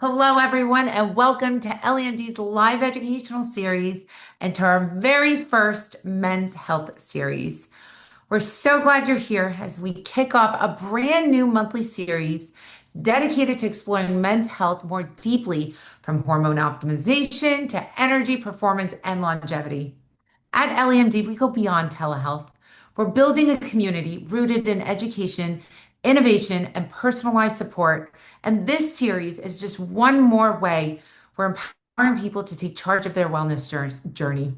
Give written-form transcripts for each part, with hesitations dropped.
Hello, everyone, and welcome to LEMD's live educational series and to our very first men's health series. We're so glad you're here as we kick off a brand new monthly series dedicated to exploring men's health more deeply, from hormone optimization to energy, performance, and longevity. At LEMD, we go beyond telehealth. We're building a community rooted in education, innovation, and personalized support. And this series is just one more way we're empowering people to take charge of their wellness journey.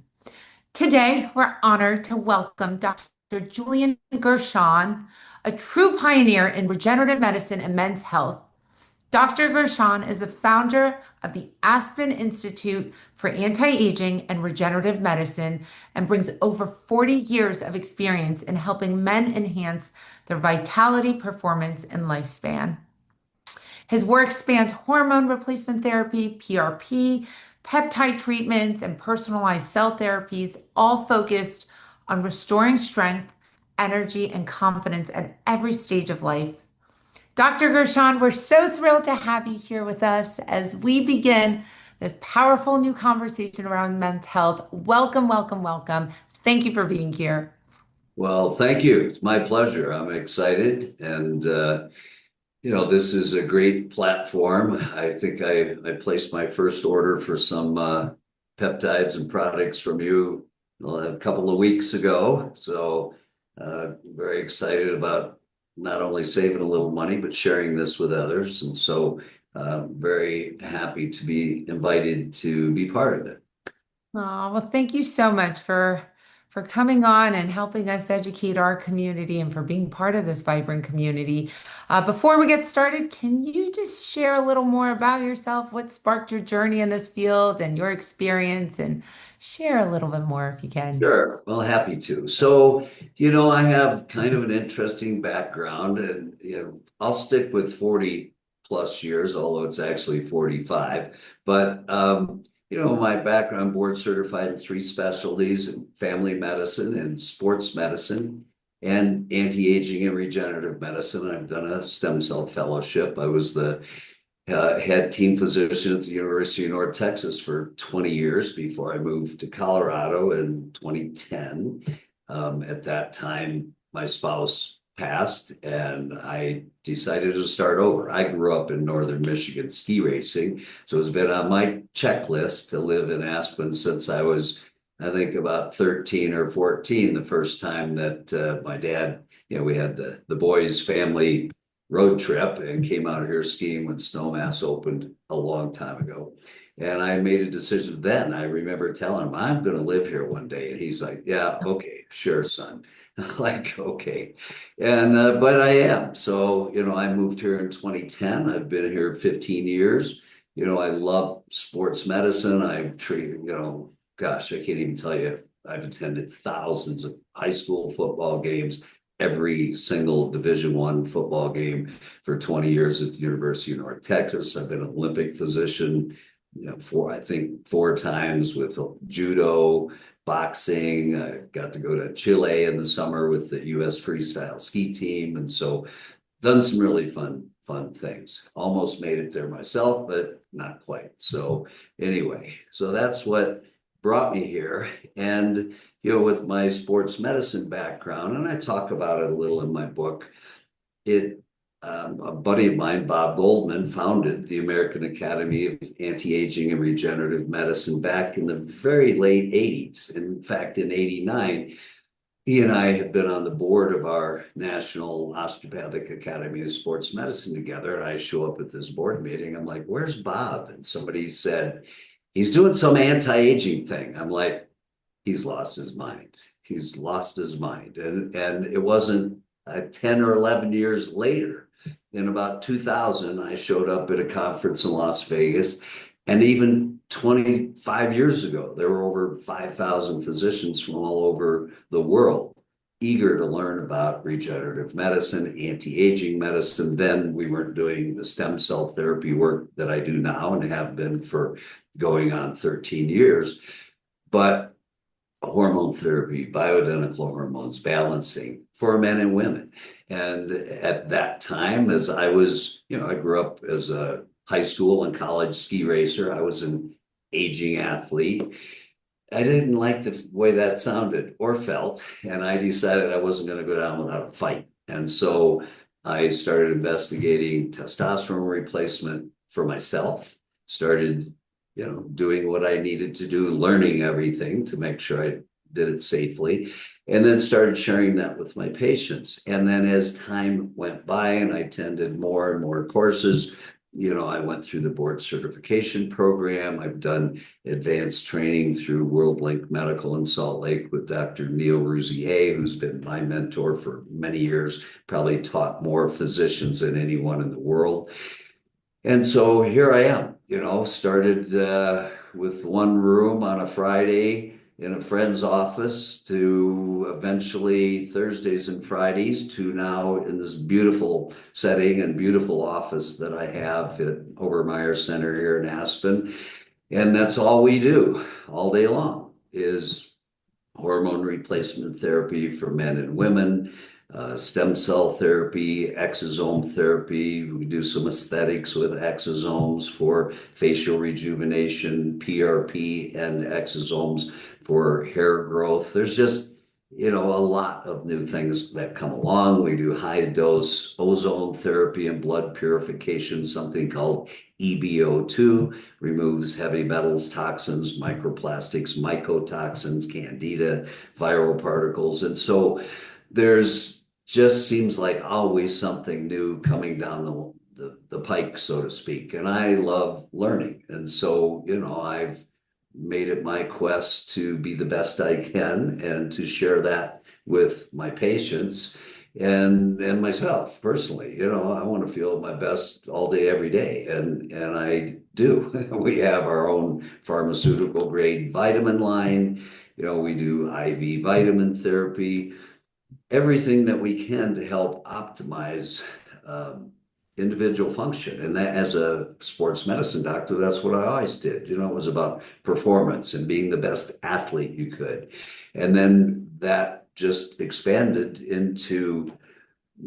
Today, we're honored to welcome Dr. Julian Gershon, a true pioneer in regenerative medicine and men's health. Dr. Gershon is the founder of the Aspen Institute for Anti-Aging and Regenerative Medicine and brings over 40 years of experience in helping men enhance their vitality, performance, and lifespan. His work spans hormone replacement therapy, PRP, peptide treatments, and personalized cell therapies, all focused on restoring strength, energy, and confidence at every stage of life. Dr. Gershon, we're so thrilled to have you here with us as we begin this powerful new conversation around men's health. Welcome, welcome, welcome. Thank you for being here. Well, thank you. It's my pleasure. I'm excited. And, this is a great platform. I think I placed my first order for some peptides and products from you a couple of weeks ago. So, very excited about not only saving a little money, but sharing this with others. And so, very happy to be invited to be part of it. Oh, well, thank you so much for coming on and helping us educate our community and for being part of this vibrant community. Before we get started, can you just share a little more about yourself? What sparked your journey in this field and your experience, and share a little bit more if you can. Sure. Well, happy to. So, I have kind of an interesting background and, I'll stick with 40 plus years, although it's actually 45. But, my background, board certified in three specialties in family medicine and sports medicine and anti-aging and regenerative medicine. I've done a stem cell fellowship. I was the head team physician at the University of North Texas for 20 years before I moved to Colorado in 2010. At that time, my spouse passed and I decided to start over. I grew up in northern Michigan ski racing, so it's been on my checklist to live in Aspen since I was, I think, about 13 or 14, the first time that my dad, we had the boys' family road trip and came out here skiing when Snowmass opened a long time ago. And I made a decision then. I remember telling him, I'm going to live here one day. And he's like, yeah, okay, sure, son. Like, okay. And, but I am. So, I moved here in 2010. I've been here 15 years. I love sports medicine. I've treated, gosh, I can't even tell you. I've attended thousands of high school football games, every single Division I football game for 20 years at the University of North Texas. I've been an Olympic physician, I think four times with judo, boxing. I got to go to Chile in the summer with the U.S. freestyle ski team. And so done some really fun things. Almost made it there myself, but not quite. So anyway, so that's what brought me here. And, with my sports medicine background, and I talk about it a little in my book, a buddy of mine, Bob Goldman, founded the American Academy of Anti-Aging and Regenerative Medicine back in the very late 80s. In fact, in 89, he and I had been on the board of our National Osteopathic Academy of Sports Medicine together. And I show up at this board meeting. I'm like, where's Bob? And somebody said, he's doing some anti-aging thing. I'm like, he's lost his mind. He's lost his mind. And it wasn't 10 or 11 years later. In about 2000, I showed up at a conference in Las Vegas. And even 25 years ago, there were over 5,000 physicians from all over the world eager to learn about regenerative medicine, anti-aging medicine. Then we weren't doing the stem cell therapy work that I do now and have been for going on 13 years. But hormone therapy, bioidentical hormones, balancing for men and women. And at that time, as I was, I grew up as a high school and college ski racer. I was an aging athlete. I didn't like the way that sounded or felt, and I decided I wasn't going to go down without a fight. And so I started investigating testosterone replacement for myself, started, doing what I needed to do, learning everything to make sure I did it safely, and then started sharing that with my patients. And then as time went by and I attended more and more courses, I went through the board certification program. I've done advanced training through World Link Medical in Salt Lake with Dr. Neil Rouzier, who's been my mentor for many years, probably taught more physicians than anyone in the world. And so here I am, started with one room on a Friday in a friend's office to eventually Thursdays and Fridays to now in this beautiful setting and beautiful office that I have at Obermeyer Center here in Aspen. And that's all we do all day long is hormone replacement therapy for men and women, stem cell therapy, exosome therapy. We do some aesthetics with exosomes for facial rejuvenation, PRP, and exosomes for hair growth. There's just, a lot of new things that come along. We do high dose ozone therapy and blood purification, something called EBO2, removes heavy metals, toxins, microplastics, mycotoxins, candida, viral particles. And so there's just seems like always something new coming down the pike, so to speak. And I love learning. And so, I've made it my quest to be the best I can and to share that with my patients and myself personally. I want to feel my best all day, every day. And I do. We have our own pharmaceutical grade vitamin line. We do IV vitamin therapy, everything that we can to help optimize individual function. And that, as a sports medicine doctor, that's what I always did. It was about performance and being the best athlete you could. And then that just expanded into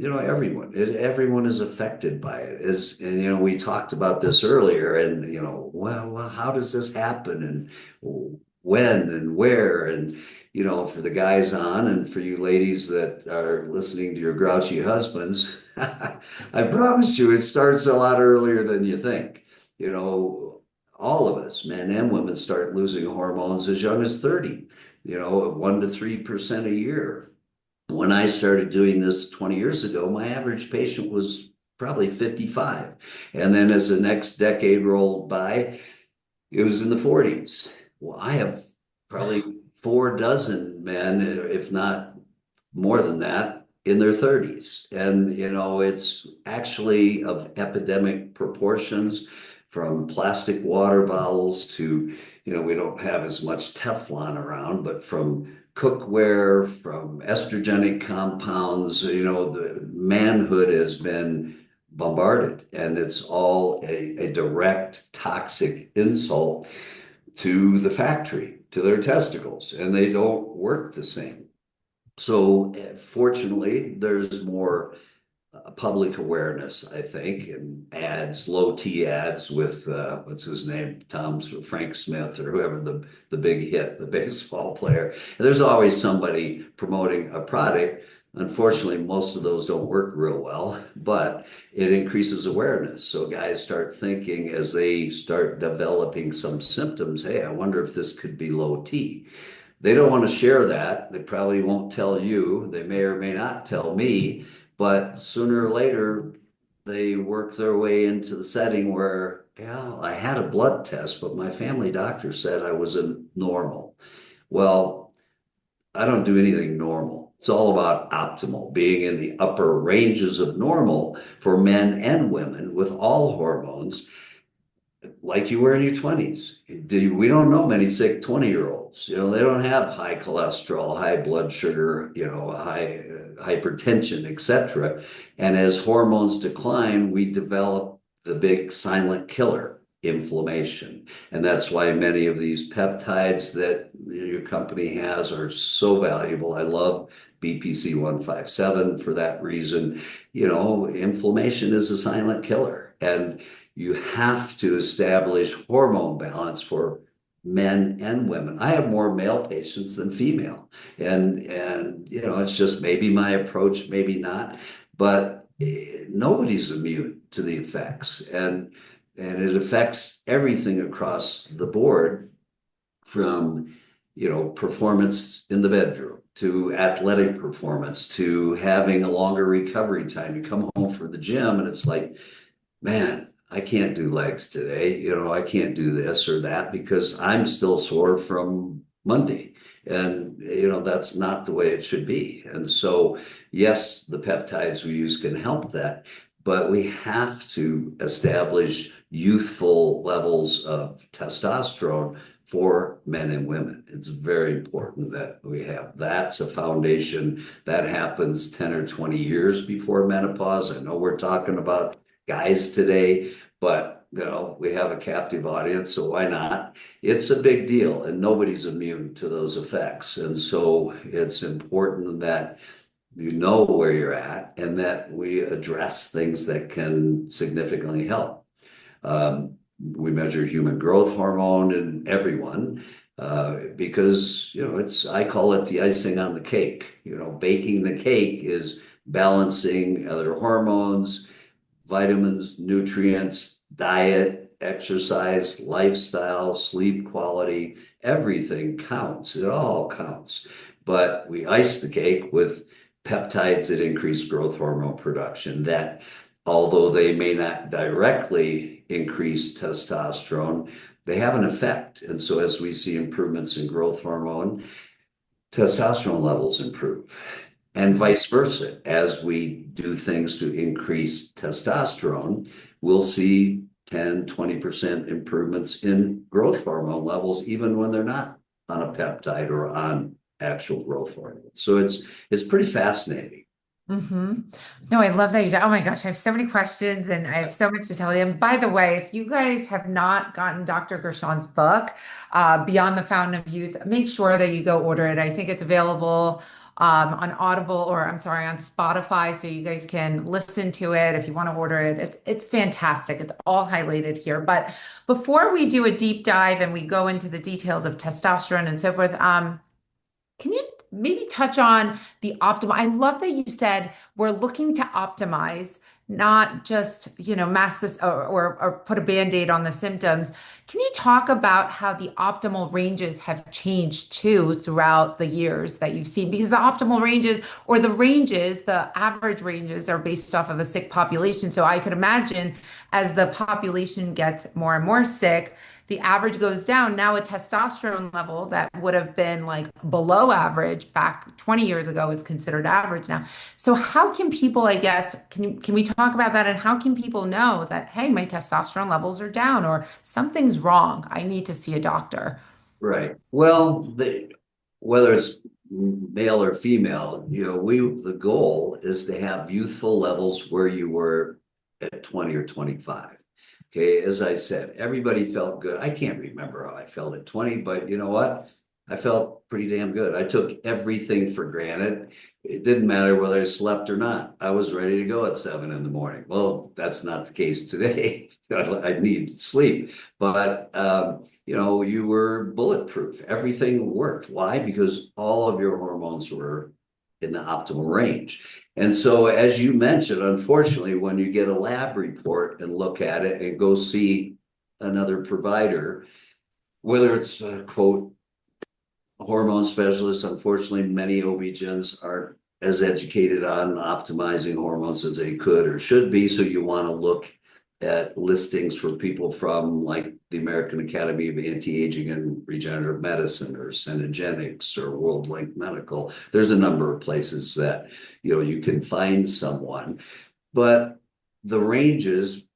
everyone is affected by it. And we talked about this earlier, and well, how does this happen, and when and where, and for the guys on and for you ladies that are listening to your grouchy husbands, I promise you it starts a lot earlier than you think. All of us, men and women, start losing hormones as young as 30, 1 to 3% a year. When I started doing this 20 years ago, my average patient was probably 55. And then as the next decade rolled by, it was in the 40s. Well, I have probably 4 dozen men, if not more than that, in their 30s. And, it's actually of epidemic proportions, from plastic water bottles to, we don't have as much Teflon around, but from cookware, from estrogenic compounds, the manhood has been bombarded, and it's all a direct toxic insult to the factory, to their testicles, and they don't work the same. So fortunately, there's more public awareness, I think, and ads, low T ads with what's his name, Frank Smith, or whoever the big hit, the baseball player. And there's always somebody promoting a product. Unfortunately, most of those don't work real well, but it increases awareness. So guys start thinking, as they start developing some symptoms, hey, I wonder if this could be low T. They don't want to share that. They probably won't tell you. They may or may not tell me, but sooner or later, they work their way into the setting where, yeah, I had a blood test, but my family doctor said I was a normal. Well, I don't do anything normal. It's all about optimal, being in the upper ranges of normal for men and women with all hormones, like you were in your 20s. We don't know many sick 20-year-olds. They don't have high cholesterol, high blood sugar, high hypertension, etc. And as hormones decline, we develop the big silent killer, inflammation. And that's why many of these peptides that your company has are so valuable. I love BPC 157 for that reason. Inflammation is a silent killer. And you have to establish hormone balance for men and women. I have more male patients than female. And it's just maybe my approach, maybe not, but nobody's immune to the effects. And it affects everything across the board from, performance in the bedroom to athletic performance to having a longer recovery time. You come home from the gym and it's like, man, I can't do legs today. I can't do this or that because I'm still sore from Monday. And, that's not the way it should be. And so, yes, the peptides we use can help that, but we have to establish youthful levels of testosterone for men and women. It's very important that we have that's a foundation that happens 10 or 20 years before menopause. I know we're talking about guys today, but we have a captive audience, so why not? It's a big deal, and nobody's immune to those effects. And so it's important that you know where you're at and that we address things that can significantly help. We measure human growth hormone in everyone because I call it the icing on the cake. Baking the cake is balancing other hormones, vitamins, nutrients, diet, exercise, lifestyle, sleep quality, everything counts. It all counts. But we ice the cake with peptides that increase growth hormone production that, although they may not directly increase testosterone, they have an effect. And so as we see improvements in growth hormone, testosterone levels improve. And vice versa. As we do things to increase testosterone, we'll see 10, 20% improvements in growth hormone levels, even when they're not on a peptide or on actual growth hormone. So it's pretty fascinating. Mm-hmm. No, I love that you. Oh my gosh, I have so many questions and I have so much to tell you. And by the way, if you guys have not gotten Dr. Gershon's book, Beyond the Fountain of Youth, make sure that you go order it. I think it's available on Audible or I'm sorry, on Spotify, so you guys can listen to it if you want to order it. It's fantastic. It's all highlighted here. But before we do a deep dive and we go into the details of testosterone and so forth, can you maybe touch on the optimal? I love that you said we're looking to optimize, not just, mask this or put a band-aid on the symptoms. Can you talk about how the optimal ranges have changed too throughout the years that you've seen? Because the optimal ranges or the ranges, the average ranges are based off of a sick population. So I could imagine as the population gets more and more sick, the average goes down. Now a testosterone level that would have been like below average back 20 years ago is considered average now. So how can people, I guess, can we talk about that and how can people know that, hey, my testosterone levels are down or something's wrong? I need to see a doctor. Right. Well, whether it's male or female, the goal is to have youthful levels where you were at 20 or 25. Okay, as I said, everybody felt good. I can't remember how I felt at 20, but you know what? I felt pretty damn good. I took everything for granted. It didn't matter whether I slept or not. I was ready to go at 7 in the morning. Well, that's not the case today. I need sleep, but you were bulletproof. Everything worked. Why? Because all of your hormones were in the optimal range. And so, as you mentioned, unfortunately, when you get a lab report and look at it and go see another provider, whether it's a quote hormone specialist, unfortunately, many OB-GYNs aren't as educated on optimizing hormones as they could or should be. So you want to look at listings for people from like the American Academy of Anti-Aging and Regenerative Medicine or Cenegenics or World Link Medical. There's a number of places that you can find someone, but the ranges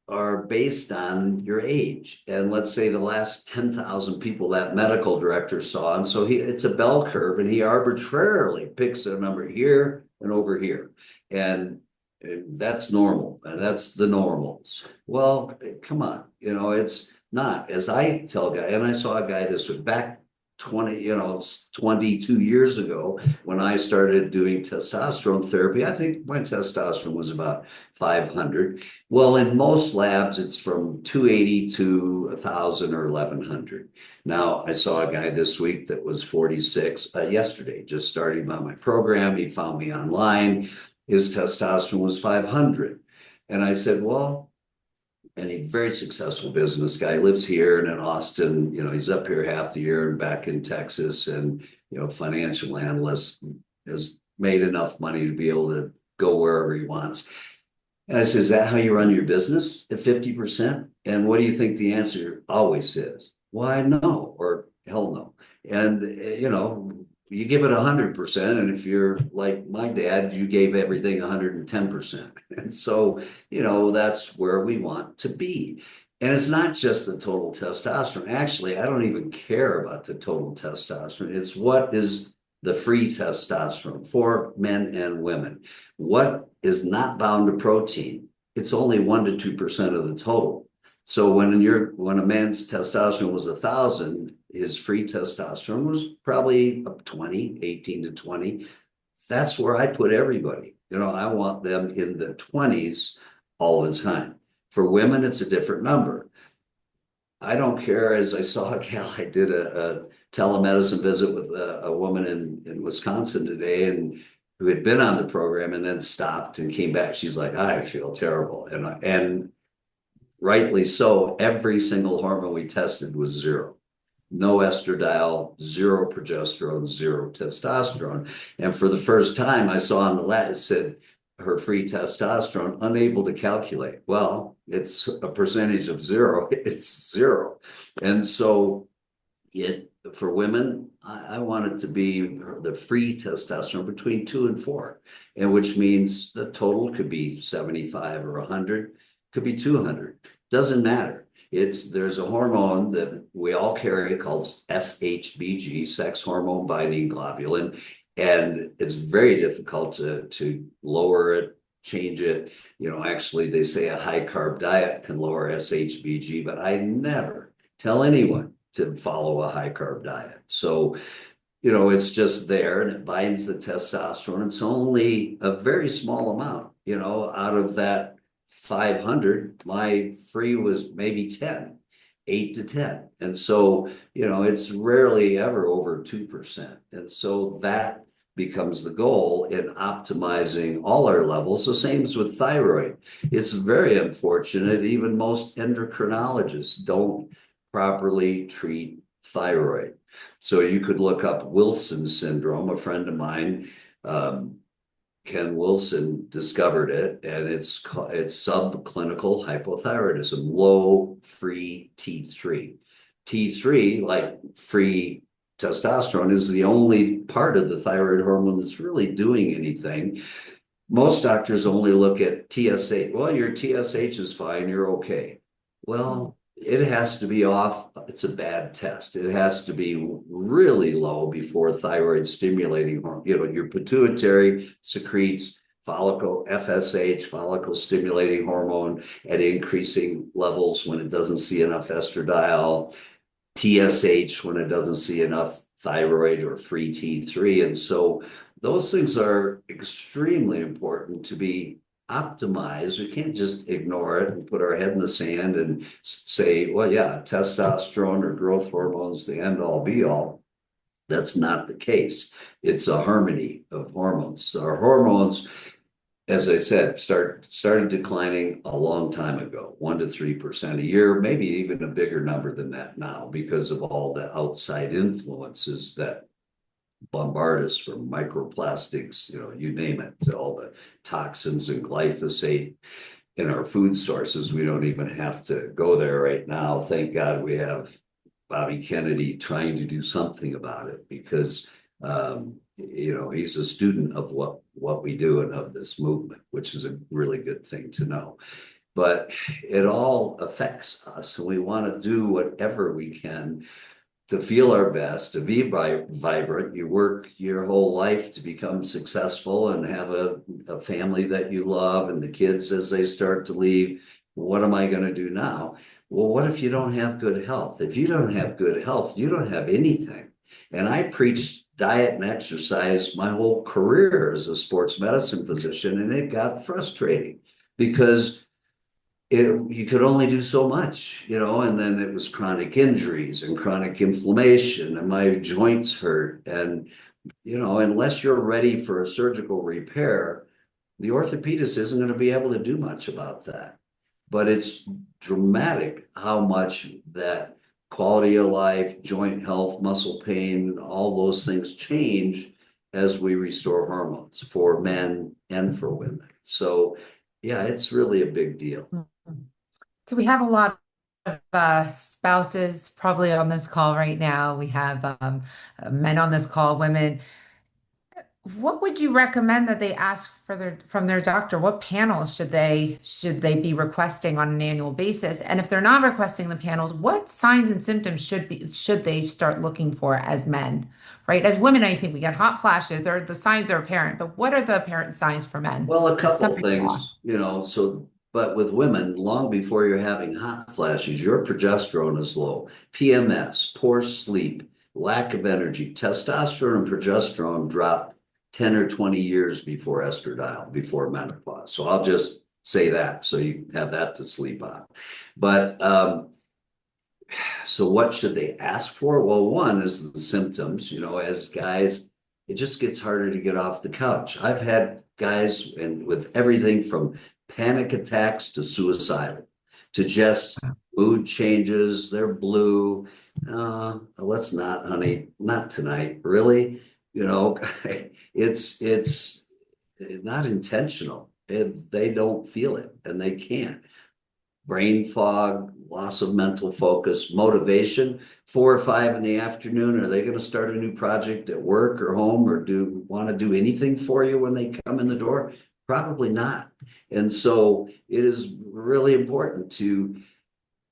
are based on your age. And let's say the last 10,000 people that medical director saw. And so it's a bell curve and he arbitrarily picks a number here and over here. And that's normal. And that's the normals. Well, come on, it's not. As I tell a guy, and I saw a guy this was back 22 years ago when I started doing testosterone therapy. I think my testosterone was about 500. Well, in most labs, it's from 280 to 1,000 or 1,100. Now, I saw a guy this week that was 46 yesterday, just starting on my program. He found me online. His testosterone was 500. And I said, well, and a very successful business guy, lives here and in Austin. He's up here half the year and back in Texas, and financial analyst, has made enough money to be able to go wherever he wants. And I said, is that how you run your business at 50%? And what do you think the answer always is? Why, no, or hell no. And you give it 100%, and if you're like my dad, you gave everything 110%. And so, that's where we want to be. And it's not just the total testosterone. Actually, I don't even care about the total testosterone. It's what is the free testosterone for men and women. What is not bound to protein? It's only 1 to 2% of the total. So when a man's testosterone was 1,000, his free testosterone was probably up 20, 18 to 20. That's where I put everybody. I want them in the 20s all the time. For women, it's a different number. I don't care. As I saw a gal, I did a telemedicine visit with a woman in Wisconsin today, and who had been on the program and then stopped and came back. She's like, I feel terrible. And rightly so. Every single hormone we tested was zero. No estradiol, zero progesterone, zero testosterone. And for the first time, I saw on the lab, it said her free testosterone, unable to calculate. Well, it's a percentage of zero. It's zero. And so for women, I want it to be the free testosterone between 2 and 4, and which means the total could be 75 or 100, could be 200. Doesn't matter. There's a hormone that we all carry called SHBG, sex hormone binding globulin, and it's very difficult to lower it, change it. Actually, they say a high carb diet can lower SHBG, but I never tell anyone to follow a high carb diet. So, it's just there, and it binds the testosterone. It's only a very small amount, out of that 500, my free was maybe 10, 8 to 10. And so, it's rarely ever over 2%. And so that becomes the goal in optimizing all our levels. The same as with thyroid. It's very unfortunate. Even most endocrinologists don't properly treat thyroid. So you could look up Wilson syndrome. A friend of mine, Ken Wilson, discovered it, and it's subclinical hypothyroidism, low free T3. T3, like free testosterone, is the only part of the thyroid hormone that's really doing anything. Most doctors only look at TSH. Well, your TSH is fine, you're okay. Well, it has to be off. It's a bad test. It has to be really low before thyroid stimulating hormone. Your pituitary secretes FSH, follicle stimulating hormone, at increasing levels when it doesn't see enough estradiol, TSH when it doesn't see enough thyroid or free T3. And so those things are extremely important to be optimized. We can't just ignore it and put our head in the sand and say, well, yeah, testosterone or growth hormones, the end all be all. That's not the case. It's a harmony of hormones. So our hormones, as I said, started declining a long time ago, 1 to 3% a year, maybe even a bigger number than that now, because of all the outside influences that bombard us, from microplastics, you name it, all the toxins and glyphosate in our food sources. We don't even have to go there right now. Thank God we have Bobby Kennedy trying to do something about it, because he's a student of what we do and of this movement, which is a really good thing to know. But it all affects us, and we want to do whatever we can to feel our best, to be vibrant. You work your whole life to become successful and have a family that you love, and the kids, as they start to leave, what am I going to do now? Well, what if you don't have good health? If you don't have good health, you don't have anything. And I preached diet and exercise my whole career as a sports medicine physician, and it got frustrating because you could only do so much, and then it was chronic injuries and chronic inflammation, and my joints hurt. And, unless you're ready for a surgical repair, the orthopedist isn't going to be able to do much about that. But it's dramatic how much that quality of life, joint health, muscle pain, all those things change as we restore hormones for men and for women. So, yeah, it's really a big deal. So we have a lot of spouses probably on this call right now. We have men on this call, women. What would you recommend that they ask for from their doctor? What panels should they be requesting on an annual basis? And if they're not requesting the panels, what signs and symptoms should they start looking for as men? Right? As women, I think we get hot flashes, or the signs are apparent, but what are the apparent signs for men? Well, a That's couple something to ask. things, but with women, long before you're having hot flashes, your progesterone is low. PMS, poor sleep, lack of energy. Testosterone and progesterone drop 10 or 20 years before estradiol, before menopause. So I'll just say that so you have that to sleep on. But so what should they ask for? Well, one is the symptoms. As guys, it just gets harder to get off the couch. I've had guys and with everything from panic attacks to suicidal to just mood changes. They're blue. Let's not, honey, not tonight. Really? It's not intentional. They don't feel it and they can't. Brain fog, loss of mental focus, motivation, 4 or 5 in the afternoon. Are they going to start a new project at work or home, or want to do anything for you when they come in the door? Probably not. And so it is really important you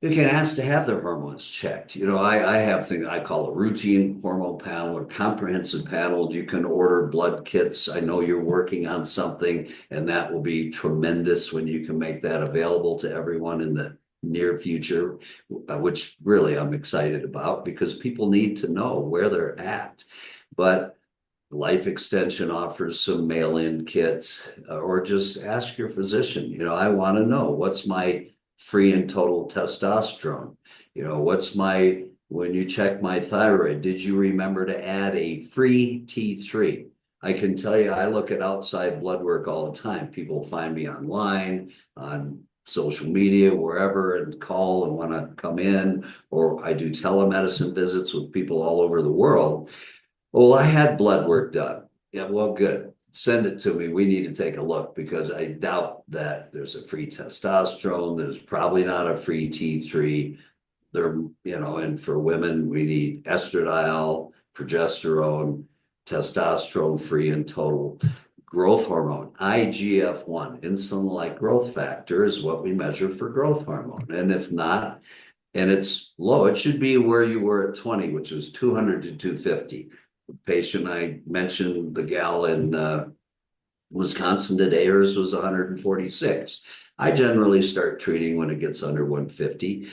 can ask to have their hormones checked. I have things I call a routine hormone panel or comprehensive panel. You can order blood kits. I know you're working on something, and that will be tremendous when you can make that available to everyone in the near future, which really I'm excited about because people need to know where they're at. But Life Extension offers some mail-in kits, or just ask your physician. I want to know what's my free and total testosterone. When you check my thyroid, did you remember to add a free T3? I can tell you, I look at outside blood work all the time. People find me online, on social media, wherever, and call and want to come in, or I do telemedicine visits with people all over the world. Well, I had blood work done. Yeah, well, good. Send it to me. We need to take a look because I doubt that there's a free testosterone. There's probably not a free T3. And for women, we need estradiol, progesterone, testosterone free and total. Growth hormone, IGF-1, insulin-like growth factor is what we measure for growth hormone. And if not, and it's low, it should be where you were at 20, which was 200 to 250. The patient I mentioned, the gal in Wisconsin today, hers was 146. I generally start treating when it gets under 150.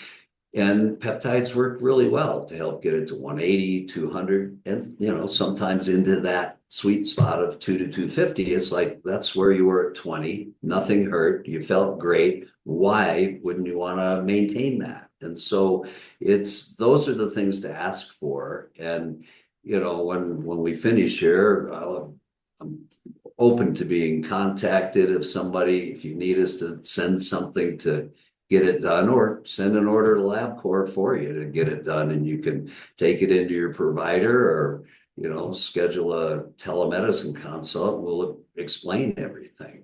And peptides work really well to help get it to 180, 200, and sometimes into that sweet spot of 2 to 250. It's like that's where you were at 20. Nothing hurt. You felt great. Why wouldn't you want to maintain that? And so those are the things to ask for. And when we finish here, I'm open to being contacted if you need us to send something to get it done, or send an order to LabCorp for you to get it done, and you can take it into your provider, or schedule a telemedicine consult and we'll explain everything.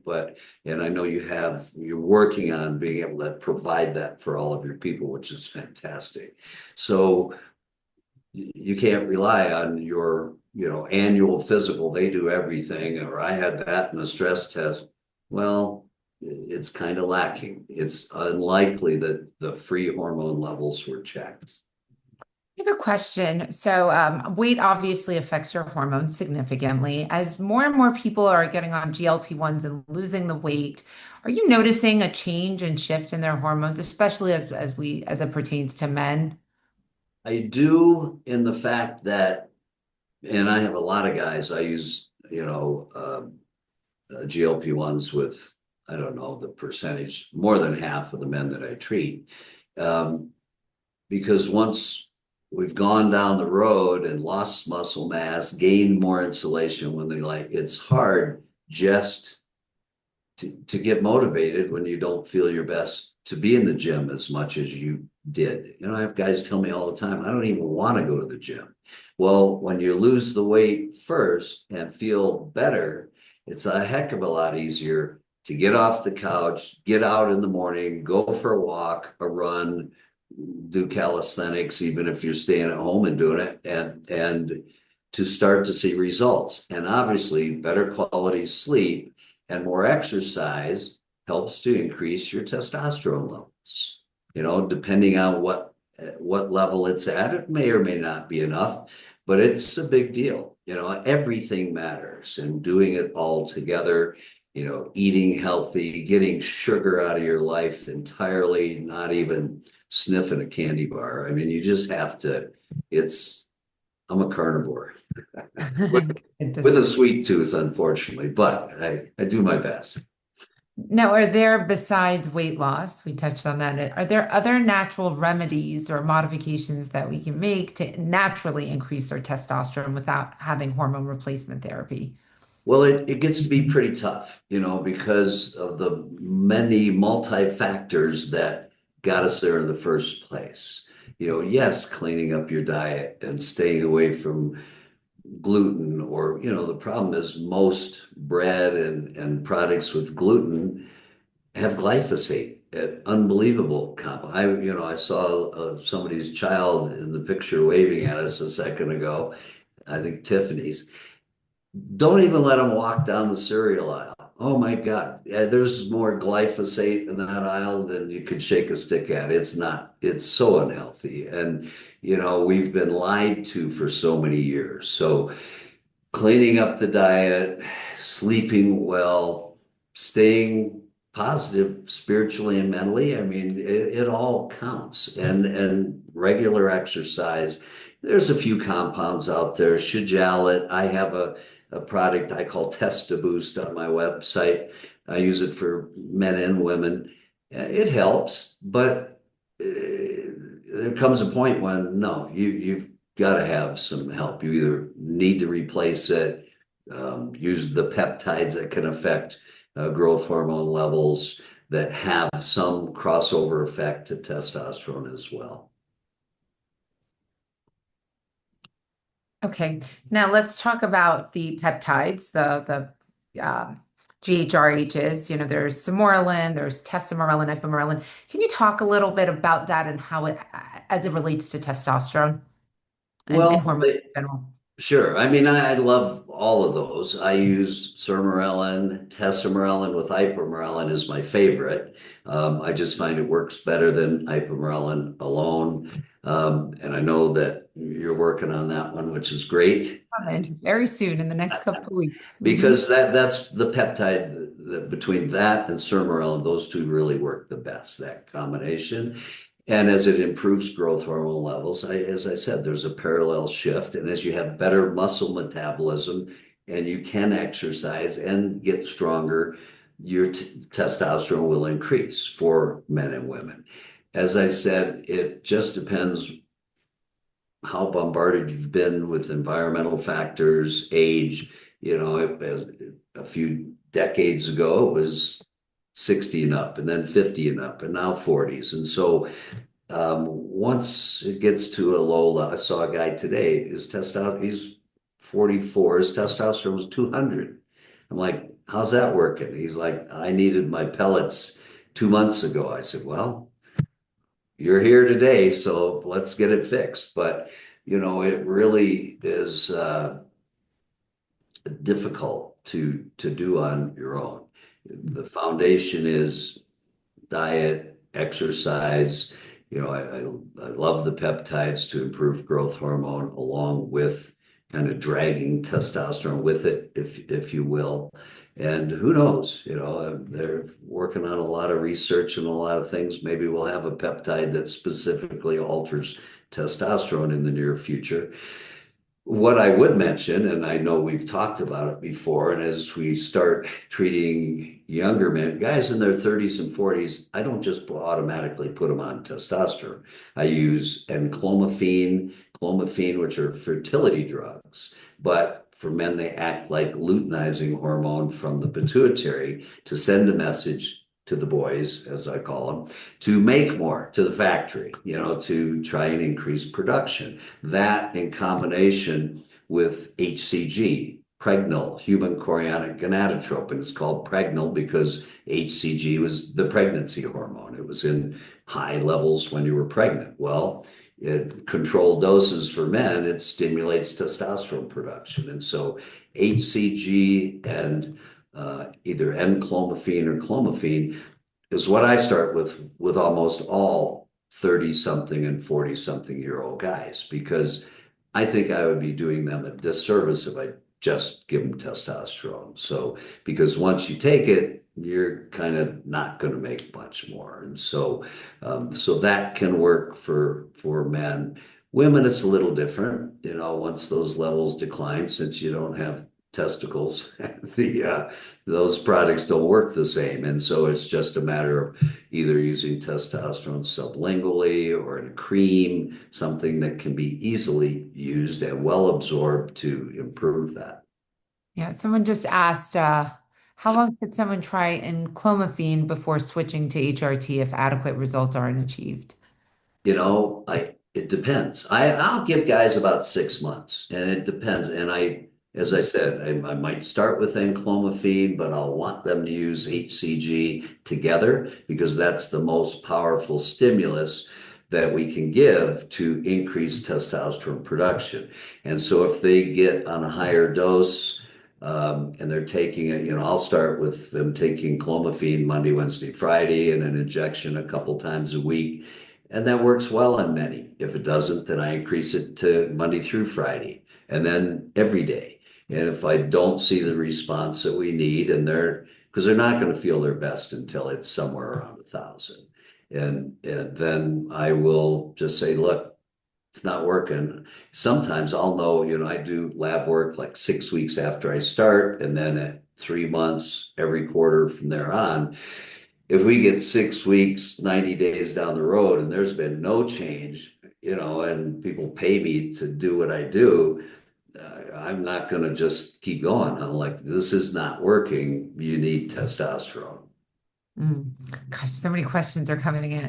And I know you're working on being able to provide that for all of your people, which is fantastic. So you can't rely on your annual physical. They do everything, or I had that in a stress test. Well, it's kind of lacking. It's unlikely that the free hormone levels were checked. I have a question. So, weight obviously affects your hormones significantly. As more and more people are getting on GLP-1s and losing the weight, are you noticing a change and shift in their hormones, especially as it pertains to men? I do, in the fact that And I have a lot of guys. I use, GLP-1s with, I don't know the percentage, more than half of the men that I treat. Um, because once we've gone down the road and lost muscle mass, gained more insulation, when they like, it's hard just to get motivated when you don't feel your best to be in the gym as much as you did. I have guys tell me all the time, I don't even want to go to the gym. Well, when you lose the weight first and feel better, it's a heck of a lot easier to get off the couch, get out in the morning, go for a walk, a run, do calisthenics, even if you're staying at home and doing it, and to start to see results. And obviously, better quality sleep and more exercise helps to increase your testosterone levels. Depending on what level it's at, it may or may not be enough, but it's a big deal. Everything matters, and doing it all together, eating healthy, getting sugar out of your life entirely, not even sniffing a candy bar. I mean, you just have to, I'm a carnivore with a sweet tooth, unfortunately, but I do my best. Now, are there, besides weight loss, we touched on that, are there other natural remedies or modifications that we can make to naturally increase our testosterone without having hormone replacement therapy? Well, it gets to be pretty tough, because of the many multi-factors that got us there in the first place. Yes, cleaning up your diet and staying away from gluten, or, the problem is most bread and products with gluten have glyphosate at unbelievable comp. I saw somebody's child in the picture waving at us a second ago. I think Tiffany's. Don't even let them walk down the cereal aisle. Oh my God. Yeah, there's more glyphosate in that aisle than you could shake a stick at. It's not, it's so unhealthy. And, we've been lied to for so many years. So cleaning up the diet, sleeping well, staying positive spiritually and mentally. I mean, it all counts. And regular exercise. There's a few compounds out there. Shajala. I have a product I call Testa Boost on my website. I use it for men and women. It helps, but there comes a point when no, you've got to have some help. You either need to replace it, use the peptides that can affect growth hormone levels that have some crossover effect to testosterone as well. Okay, now let's talk about the peptides, the GHRHs. There's sermorelin, there's tesamorelin, ipamorelin. Can you talk a little bit about that and how it, as it relates to testosterone and Well, hormones in general? sure. I mean, I love all of those. I use sermorelin, tesamorelin with ipamorelin is my favorite. I just find it works better than ipamorelin alone. And I know that you're working on that one, which is great Coming very soon in the next couple of weeks. because that's the peptide that between that and sermorelin, those two really work the best, that combination. And as it improves growth hormone levels, as I said, there's a parallel shift. And as you have better muscle metabolism and you can exercise and get stronger, your testosterone will increase for men and women. As I said, it just depends how bombarded you've been with environmental factors, age. A few decades ago, it was 60 and up, and then 50 and up, and now 40s. And so once it gets to a low level, I saw a guy today, he's 44, his testosterone was 200. I'm like, how's that working? He's like, I needed my pellets 2 months ago. I said, well, you're here today, so let's get it fixed. But, it really is difficult to do on your own. The foundation is diet, exercise. I love the peptides to improve growth hormone along with kind of dragging testosterone with it, if you will. And who knows, they're working on a lot of research and a lot of things. Maybe we'll have a peptide that specifically alters testosterone in the near future. What I would mention, and I know we've talked about it before, and as we start treating younger men, guys in their 30s and 40s, I don't just automatically put them on testosterone. I use clomiphene, which are fertility drugs, but for men, they act like luteinizing hormone from the pituitary to send a message to the boys, as I call them, to make more to the factory, to try and increase production. That in combination with HCG, pregnal, human chorionic gonadotropin. It's called pregnal because HCG was the pregnancy hormone. It was in high levels when you were pregnant. Well, in controlled doses for men, it stimulates testosterone production. And so HCG and either N-clomiphene or clomiphene is what I start with almost all 30 something and 40 something year old guys, because I think I would be doing them a disservice if I just give them testosterone. So, because once you take it, you're kind of not going to make much more. And so that can work for men. Women, it's a little different, once those levels decline, since you don't have testicles, those products don't work the same. And so it's just a matter of either using testosterone sublingually or in a cream, something that can be easily used and well absorbed to improve that. Yeah, someone just asked, how long should someone try in clomiphene before switching to HRT if adequate results aren't achieved? It depends. I'll give guys about 6 months, and it depends. And as I said, I might start with enclomiphene, but I'll want them to use HCG together because that's the most powerful stimulus that we can give to increase testosterone production. And so if they get on a higher dose, and they're taking it, I'll start with them taking clomiphene Monday, Wednesday, Friday, and an injection a couple times a week. And that works well on many. If it doesn't, then I increase it to Monday through Friday and then every day. And if I don't see the response that we need, because they're not going to feel their best until it's somewhere around 1,000. And then I will just say, look, it's not working. Sometimes I'll know, I do lab work like 6 weeks after I start, and then at 3 months, every quarter from there on. If we get 6 weeks, 90 days down the road, and there's been no change, and people pay me to do what I do, I'm not going to just keep going. I'm like, this is not working. You need testosterone. Mm. Gosh, so many questions are coming in.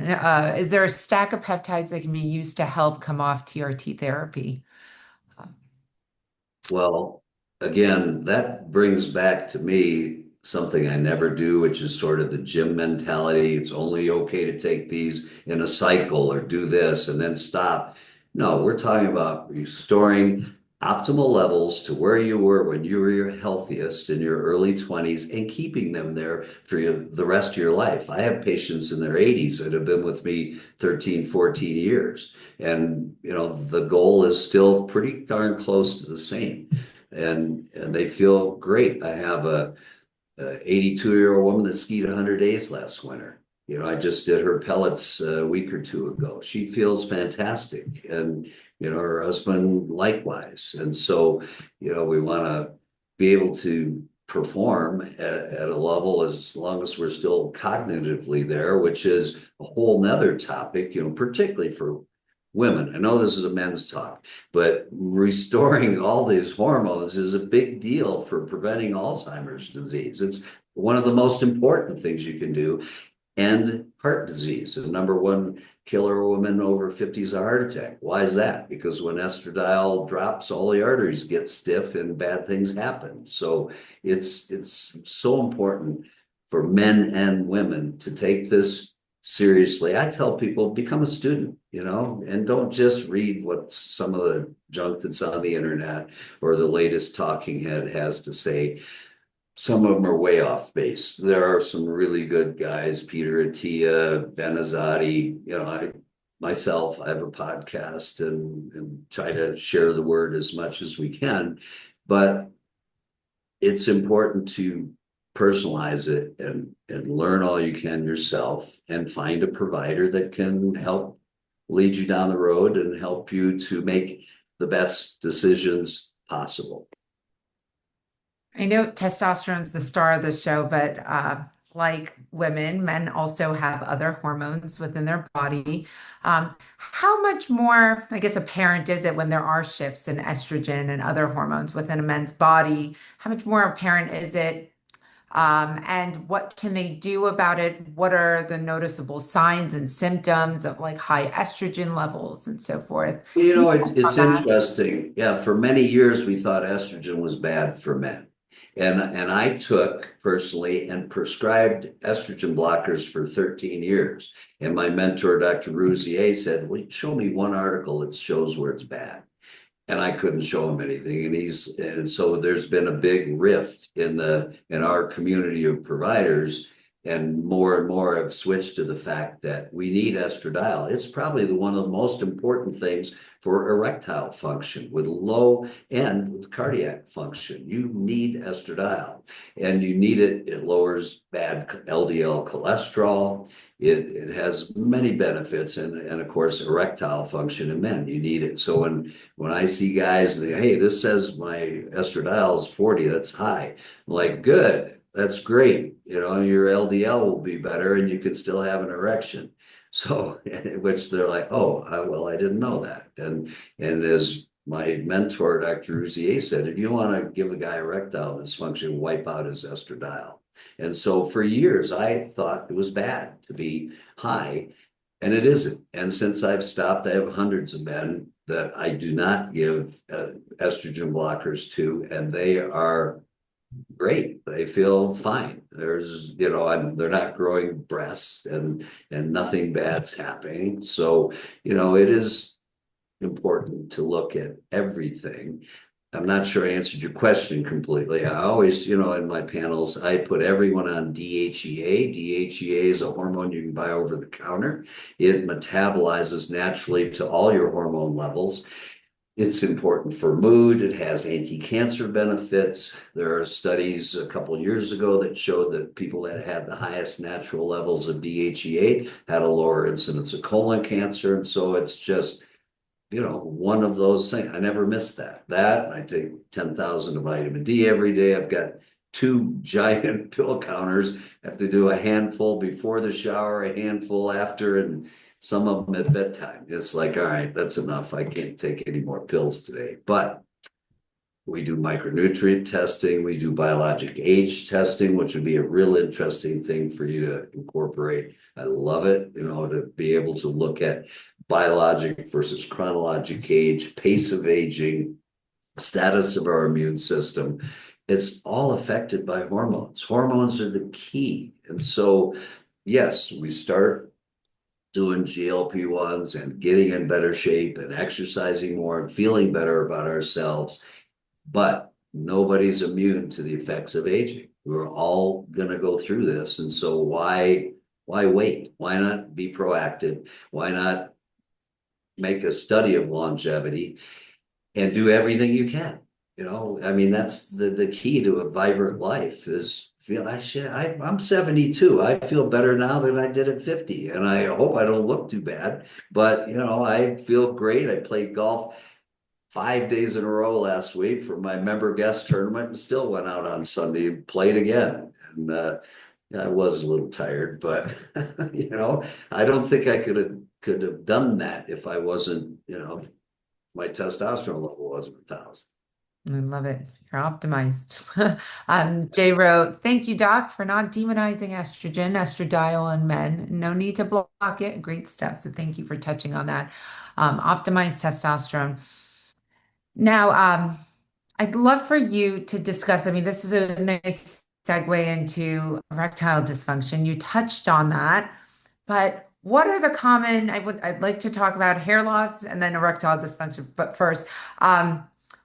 Is there a stack of peptides that can be used to help come off TRT therapy? Uh, Well, again, that brings back to me something I never do, which is sort of the gym mentality. It's only okay to take these in a cycle or do this and then stop. No, we're talking about restoring optimal levels to where you were when you were your healthiest in your early 20s and keeping them there for the rest of your life. I have patients in their 80s that have been with me 13, 14 years. And the goal is still pretty darn close to the same. And they feel great. I have a 82-year-old woman that skied 100 days last winter. I just did her pellets a week or two ago. She feels fantastic. And, her husband likewise. And so, we want to be able to perform at a level as long as we're still cognitively there, which is a whole nother topic, particularly for women. I know this is a men's talk, but restoring all these hormones is a big deal for preventing Alzheimer's disease. It's one of the most important things you can do. And heart disease, the number one killer of women over 50 is a heart attack. Why is that? Because when estradiol drops, all the arteries get stiff and bad things happen. So it's so important for men and women to take this seriously. I tell people, become a student, and don't just read what some of the junk that's on the internet or the latest talking head has to say. Some of them are way off base. There are some really good guys, Peter Attia, Benazati. I have a podcast and try to share the word as much as we can. But it's important to personalize it and learn all you can yourself and find a provider that can help lead you down the road and help you to make the best decisions possible. I know testosterone's the star of the show, but like women, men also have other hormones within their body. How much more, I guess, apparent is it when there are shifts in estrogen and other hormones within a man's body? How much more apparent is it? And what can they do about it? What are the noticeable signs and symptoms of like high estrogen levels and so forth? You Can you know, touch it's on that? interesting. Yeah, for many years we thought estrogen was bad for men. And I took personally and prescribed estrogen blockers for 13 years. And my mentor, Dr. Rouzier, said, well, show me one article that shows where it's bad. And I couldn't show him anything. And so there's been a big rift in our community of providers, and more have switched to the fact that we need estradiol. It's probably one of the most important things for erectile function with low and with cardiac function. You need estradiol, and you need it. It lowers bad LDL cholesterol. It has many benefits, and of course erectile function in men. You need it. So when I see guys, hey, this says my estradiol is 40, that's high. I'm like, good, that's great. You know, your LDL will be better and you can still have an erection. So, which they're like, oh, well, I didn't know that. And as my mentor, Dr. Rouzier, said, if you want to give a guy erectile dysfunction, wipe out his estradiol. And so for years, I thought it was bad to be high, and it isn't. And since I've stopped, I have hundreds of men that I do not give estrogen blockers to, and they are great. They feel fine. They're not growing breasts, and nothing bad's happening. So, it is important to look at everything. I'm not sure I answered your question completely. I always, in my panels, I put everyone on DHEA. DHEA is a hormone you can buy over the counter. It metabolizes naturally to all your hormone levels. It's important for mood. It has anti-cancer benefits. There are studies a couple of years ago that showed that people that had the highest natural levels of DHEA had a lower incidence of colon cancer. And so it's just, one of those things. I never miss that. I take 10,000 of vitamin D every day. I've got two giant pill counters. I have to do a handful before the shower, a handful after, and some of them at bedtime. It's like, all right, that's enough. I can't take any more pills today. But we do micronutrient testing. We do biologic age testing, which would be a real interesting thing for you to incorporate. I love it, to be able to look at biologic versus chronologic age, pace of aging, status of our immune system. It's all affected by hormones. Hormones are the key. And so, yes, we start doing GLP-1s and getting in better shape and exercising more and feeling better about ourselves. But nobody's immune to the effects of aging. We're all going to go through this. And so why wait? Why not be proactive? Why not make a study of longevity and do everything you can? I mean, that's the key to a vibrant life is I'm 72. I feel better now than I did at 50. And I hope I don't look too bad. But, I feel great. I played golf 5 days in a row last week for my member guest tournament and still went out on Sunday and played again. And I was a little tired, but I don't think I could have done that if I wasn't, my testosterone level wasn't 1,000. I love it. You're optimized. Jay wrote, thank you, Doc, for not demonizing estrogen, estradiol in men. No need to block it. Great stuff. So thank you for touching on that. Optimized testosterone. Now, I'd love for you to discuss. I mean, this is a nice segue into erectile dysfunction. You touched on that, but what are the common, I'd like to talk about hair loss and then erectile dysfunction. But first,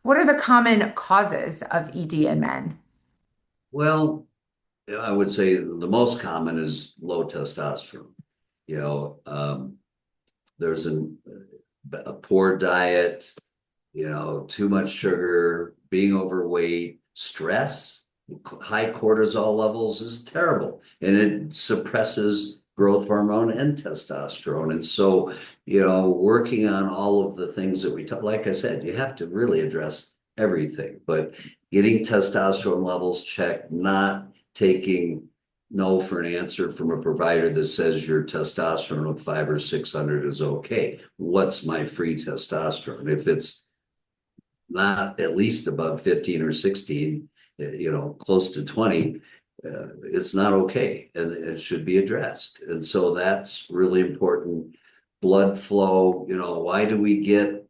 what are the common causes of ED in men? Well, I would say the most common is low testosterone. You know, there's a poor diet, too much sugar, being overweight, stress, high cortisol levels is terrible, and it suppresses growth hormone and testosterone. And so, working on all of the things that we talk, like I said, you have to really address everything, but getting testosterone levels checked, not taking no for an answer from a provider that says your testosterone of 500 or 600 is okay. What's my free testosterone? If it's not at least above 15 or 16, close to 20, it's not okay, and it should be addressed. And so that's really important. Blood flow, why do we get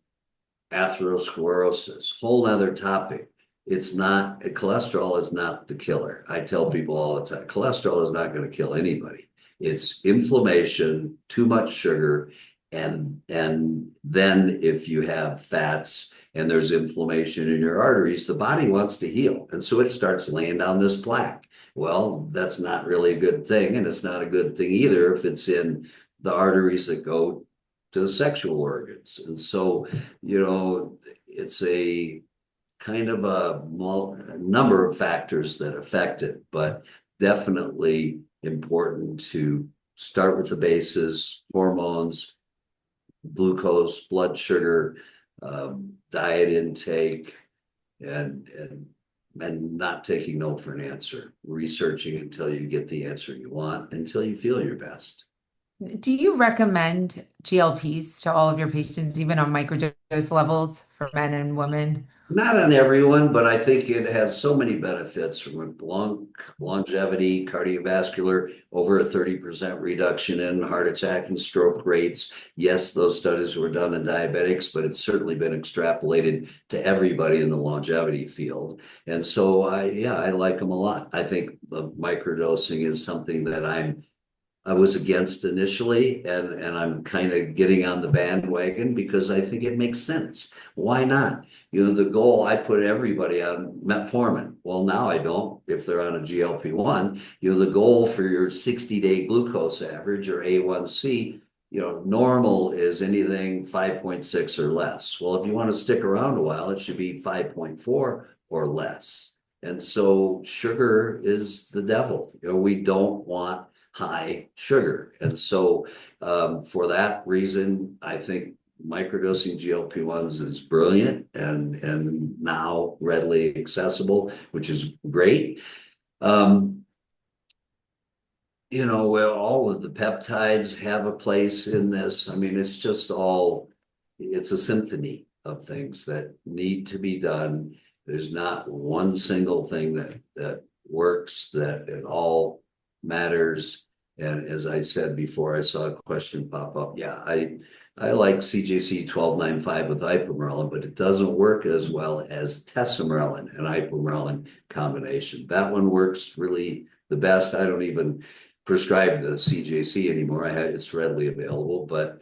atherosclerosis? Whole other topic. It's not, cholesterol is not the killer. I tell people all the time, cholesterol is not going to kill anybody. It's inflammation, too much sugar, and then if you have fats and there's inflammation in your arteries, the body wants to heal. And so it starts laying down this plaque. Well, that's not really a good thing. And it's not a good thing either if it's in the arteries that go to the sexual organs. And so, it's a kind of a number of factors that affect it, but definitely important to start with the bases: hormones, glucose, blood sugar, diet intake, and not taking no for an answer, researching until you get the answer you want, until you feel your best. Do you recommend GLPs to all of your patients, even on microdose levels for men and women? Not on everyone, but I think it has so many benefits from longevity, cardiovascular, over a 30% reduction in heart attack and stroke rates. Yes, those studies were done in diabetics, but it's certainly been extrapolated to everybody in the longevity field. And so I like them a lot. I think the microdosing is something that I was against initially, and I'm kind of getting on the bandwagon because I think it makes sense. Why not? The goal, I put everybody on metformin. Well, now I don't, if they're on a GLP-1. The goal for your 60-day glucose average, or A1C, normal is anything 5.6 or less. Well, if you want to stick around a while, it should be 5.4 or less. And so sugar is the devil. We don't want high sugar. And so for that reason, I think microdosing GLP-1s is brilliant and now readily accessible, which is great. Well, all of the peptides have a place in this. I mean, it's a symphony of things that need to be done. There's not one single thing that works, that it all matters. And as I said before, I saw a question pop up. Yeah, I like CJC 1295 with ipamorelin, but it doesn't work as well as tesamorelin and ipamorelin combination. That one works really the best. I don't even prescribe the CJC anymore. It's readily available, but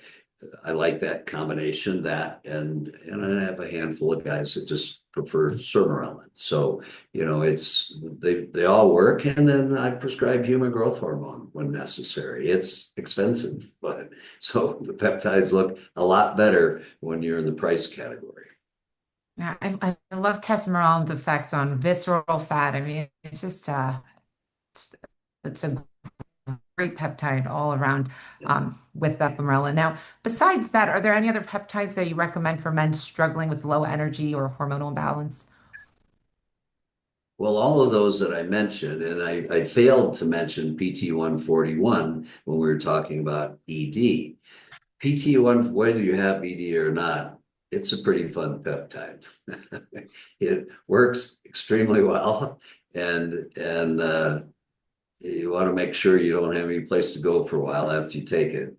I like that combination, and I have a handful of guys that just prefer sermorelin. So, they all work, and then I prescribe human growth hormone when necessary. It's expensive, but so the peptides look a lot better when you're in the price category. Yeah, I love testosterone's effects on visceral fat. I mean, it's just it's, it's a great peptide all around with the ipamorelin. Now, besides that, are there any other peptides that you recommend for men struggling with low energy or hormonal imbalance? Well, all of those that I mentioned, and I failed to mention PT141 when we were talking about ED. PT1, whether you have ED or not, it's a pretty fun peptide. It works extremely well, and you want to make sure you don't have any place to go for a while after you take it.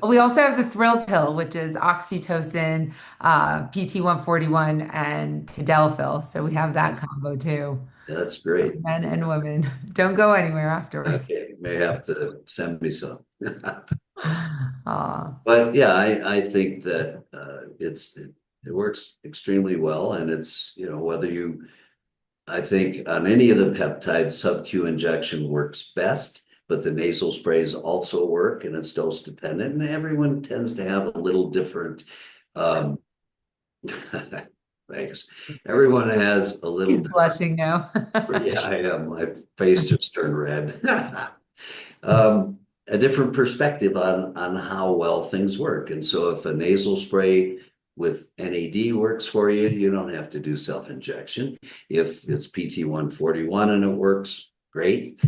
We also have the thrill pill, which is oxytocin, PT141, and tadalafil. So we have that combo too That's for great. men and women. Don't go anywhere afterwards. Okay, may have to send me some. Aw. But yeah, I think that it works extremely well, and it's whether you, I think on any of the peptides, sub-Q injection works best, but the nasal sprays also work, and it's dose dependent, and everyone tends to have a little different. Um, thanks. Everyone has a little He's different. blushing now. Yeah, I am. My face just turned red. a different perspective on how well things work. And so if a nasal spray with NAD works for you, you don't have to do self-injection. If it's PT-141 and it works, great.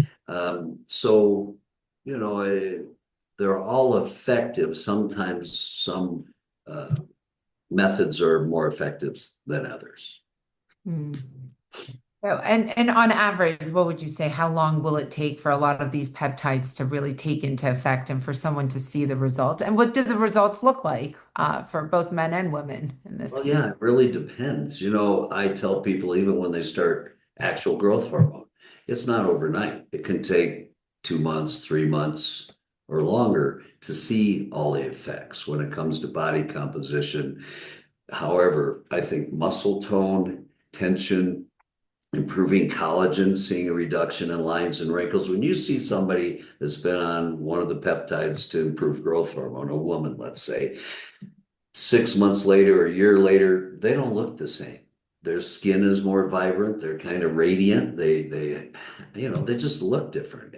So, you know, they're all effective. Sometimes some methods are more effective than others. Hmm. So, and on average, what would you say? How long will it take for a lot of these peptides to really take into effect and for someone to see the results? And what do the results look like for both men and women in this Well, case? yeah, it really depends. You know, I tell people even when they start actual growth hormone, it's not overnight. It can take 2 months, 3 months, or longer to see all the effects when it comes to body composition. However, I think muscle tone, tension, improving collagen, seeing a reduction in lines and wrinkles. When you see somebody that's been on one of the peptides to improve growth hormone, a woman, let's say, 6 months later or a year later, they don't look the same. Their skin is more vibrant. They're kind of radiant. They just look different.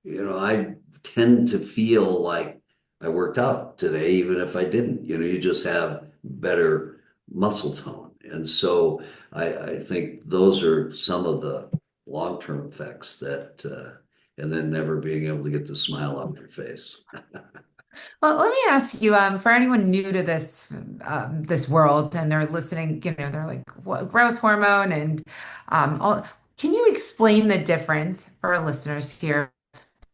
I tend to feel like I worked out today, even if I didn't. You just have better muscle tone. And so I think those are some of the long-term effects and then never being able to get the smile off your face. Well, let me ask you, for anyone new to this world and they're listening, they're like, what growth hormone and can you explain the difference for our listeners here,